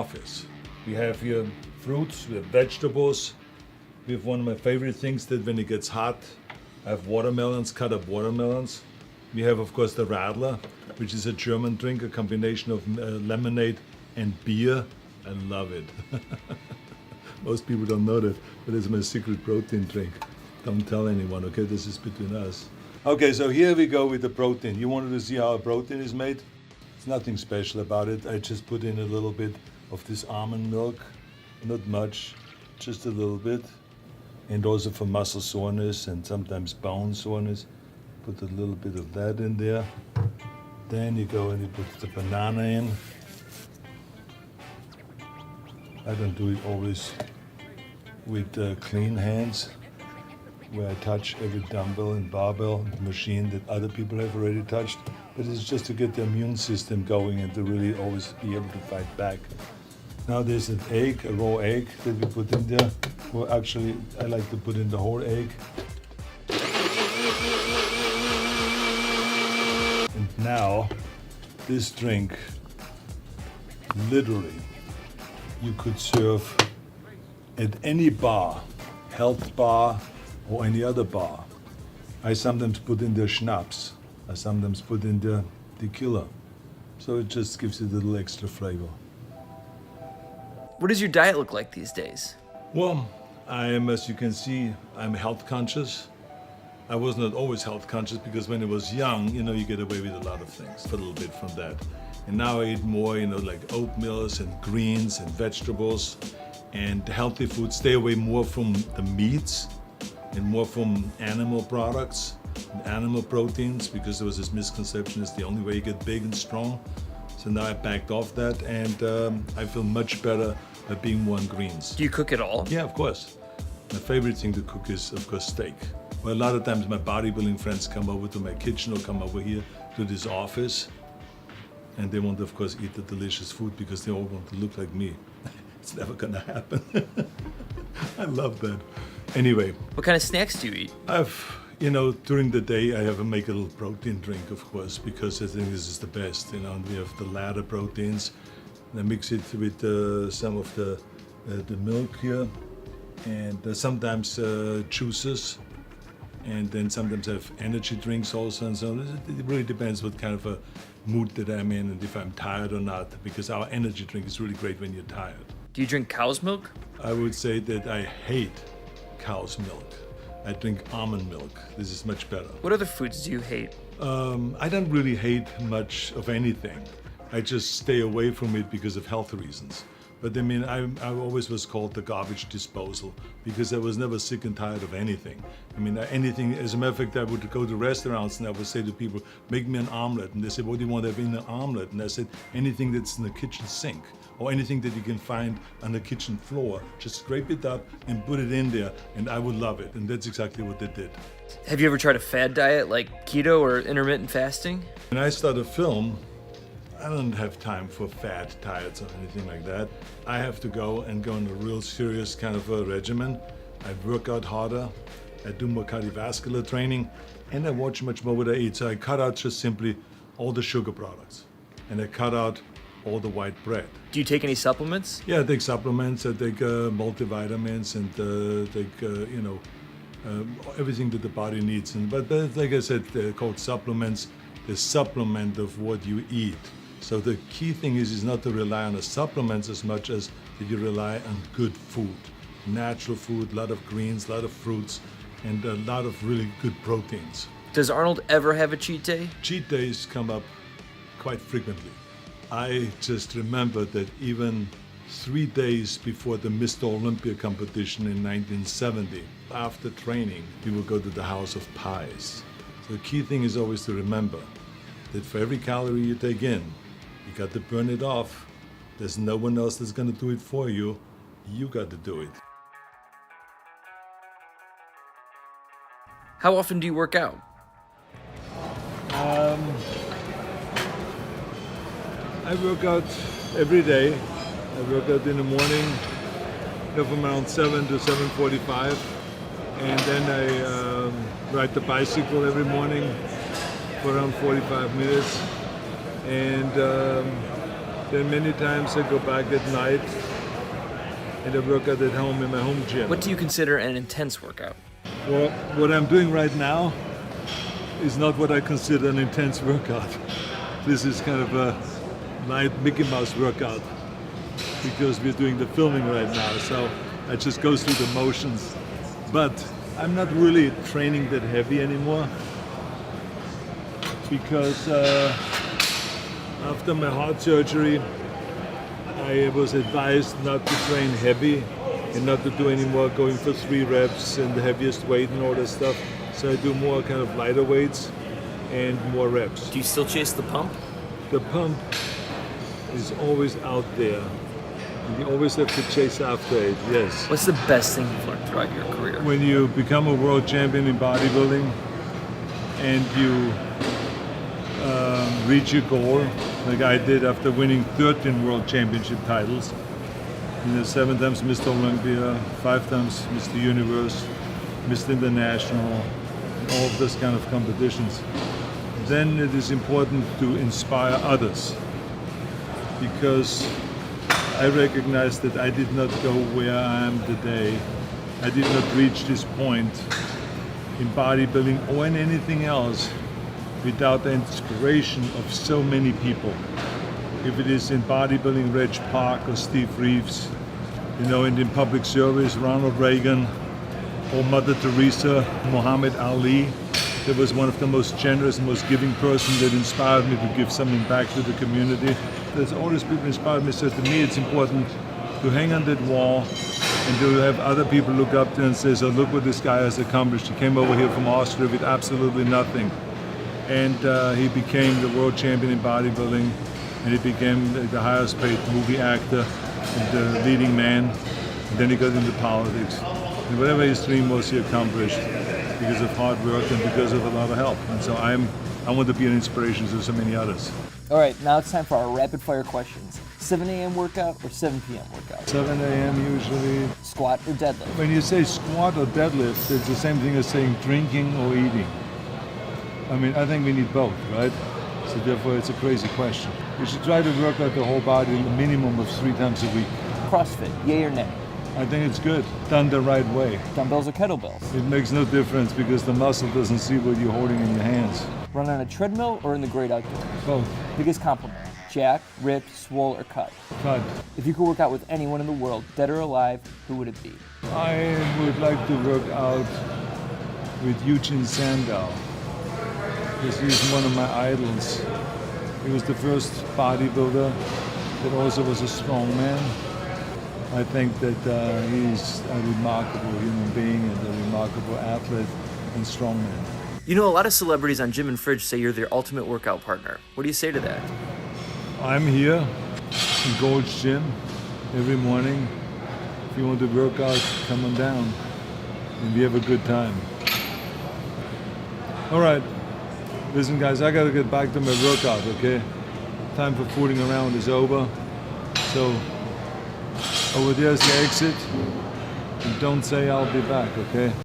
office. We have here fruits, we have vegetables. We have one of my favorite things that when it gets hot, I have watermelons, cut up watermelons. We have, of course, the Radler, which is a German drink, a combination of lemonade and beer. I love it. Most people don't know that, but it's my secret protein drink. Don't tell anyone, okay? This is between us. Okay, so here we go with the protein. You wanted to see how a protein is made? It's nothing special about it. I just put in a little bit of this almond milk. Not much, just a little bit. And also for muscle soreness and sometimes bone soreness. Put a little bit of that in there. Then you go and you put the banana in. I don't do it always with clean hands, where I touch every dumbbell and barbell machine that other people have already touched. But it's just to get the immune system going and to really always be able to fight back. Now there's an egg, a raw egg that we put in there. Well, actually, I like to put in the whole egg. And now, this drink, literally, you could serve at any bar, health bar, or any other bar. I sometimes put in there schnapps. I sometimes put in there tequila. So it just gives it a little extra flavor. What does your diet look like these days? Well, as you can see, I'm health conscious. I was not always health conscious because when I was young, you get away with a lot of things, a little bit from that. And now I eat more, like oatmeals and greens and vegetables and healthy food. Stay away more from the meats and more from animal products, and animal proteins, because there was this misconception it's the only way you get big and strong. So now I backed off that, and I feel much better by being more on greens. Do you cook at all? Yeah, of course. My favorite thing to cook is, of course, steak. Well, a lot of times my bodybuilding friends come over to my kitchen or come over here to this office, and they want, of course, eat the delicious food because they all want to look like me. It's never gonna happen. I love that. Anyway. What kind of snacks do you eat? During the day, I make a little protein drink, of course, because I think this is the best. And we have the ladder proteins. And I mix it with some of the milk here, and sometimes juices, and then sometimes I have energy drinks also. And so it really depends what kind of a mood that I'm in and if I'm tired or not, because our energy drink is really great when you're tired. Do you drink cow's milk? I would say that I hate cow's milk. I drink almond milk. This is much better. What other foods do you hate? I don't really hate much of anything. I just stay away from it because of health reasons. But I always was called the garbage disposal because I was never sick and tired of anything. Anything, as a matter of fact, I would go to restaurants and I would say to people, make me an omelet. And they said, what do you want to have in an omelet? And I said, anything that's in the kitchen sink or anything that you can find on the kitchen floor. Just scrape it up and put it in there and I would love it. And that's exactly what they did. Have you ever tried a fad diet like keto or intermittent fasting? When I start a film, I don't have time for fat diets or anything like that. I have to go on a real serious kind of a regimen. I work out harder, I do more cardiovascular training, and I watch much more what I eat. So I cut out just simply all the sugar products, and I cut out all the white bread. Do you take any supplements? Yeah, I take supplements, I take multivitamins, and take, everything that the body needs. But like I said, they're called supplements, the supplement of what you eat. So the key thing is not to rely on the supplements as much as that you rely on good food, natural food, a lot of greens, a lot of fruits, and a lot of really good proteins. Does Arnold ever have a cheat day? Cheat days come up quite frequently. I just remember that even 3 days before the Mr. Olympia competition in 1970, after training, we would go to the house of pies. So the key thing is always to remember that for every calorie you take in, you got to burn it off. There's no one else that's going to do it for you. You got to do it. How often do you work out? I work out every day. I work out in the morning from around 7 to 7:45. And then I ride the bicycle every morning for around 45 minutes. And Then many times I go back at night and I work out at home in my home gym. What do you consider an intense workout? Well, what I'm doing right now is not what I consider an intense workout. This is kind of a light Mickey Mouse workout because we're doing the filming right now, so I just go through the motions. But I'm not really training that heavy anymore because after my heart surgery, I was advised not to train heavy and not to do any more going for 3 reps and the heaviest weight and all that stuff. So I do more kind of lighter weights and more reps. Do you still chase the pump? The pump is always out there. You always have to chase after it, yes. What's the best thing you've learned throughout your career? When you become a world champion in bodybuilding and you reach your goal, like I did after winning 13 world championship titles, 7 times Mr. Olympia, 5 times Mr. Universe, Mr. International, all of those kind of competitions. Then it is important to inspire others, because I recognize that I did not go where I am today. I did not reach this point in bodybuilding or in anything else without the inspiration of so many people. If it is in bodybuilding, Reg Park or Steve Reeves, and in public service, Ronald Reagan, or Mother Teresa, Muhammad Ali, that was one of the most generous and most giving person that inspired me to give something back to the community. There's all these people inspired me, so to me it's important to hang on that wall and to have other people look up to and say, so look what this guy has accomplished. He came over here from Austria with absolutely nothing. And he became the world champion in bodybuilding, and he became the highest paid movie actor, and the leading man. And then he got into politics. And whatever his dream was, he accomplished because of hard work and because of a lot of help. And so I want to be an inspiration to so many others. All right, now it's time for our rapid fire questions. 7 a.m. workout or 7 p.m. workout? 7 a.m. usually. Squat or deadlift? When you say squat or deadlift, it's the same thing as saying drinking or eating. I mean, I think we need both, right? So therefore, it's a crazy question. We should try to work out the whole body a minimum of 3 times a week. CrossFit, yay or nay? I think it's good, done the right way. Dumbbells or kettlebells? It makes no difference because the muscle doesn't see what you're holding in your hands. Run on a treadmill or in the great outdoors? Both. Biggest compliment? Jack, ripped, swole, or cut? Cut. If you could work out with anyone in the world, dead or alive, who would it be? I would like to work out with Eugene Sandow, because he's one of my idols. He was the first bodybuilder that also was a strong man. I think that he's a remarkable human being and a remarkable athlete and strongman. You know, a lot of celebrities on Gym and Fridge say you're their ultimate workout partner. What do you say to that? I'm here in Gold's Gym every morning. If you want to work out, come on down and we have a good time. All right, listen guys, I gotta get back to my workout, okay? Time for fooling around is over. So over there's the exit. And don't say I'll be back, okay?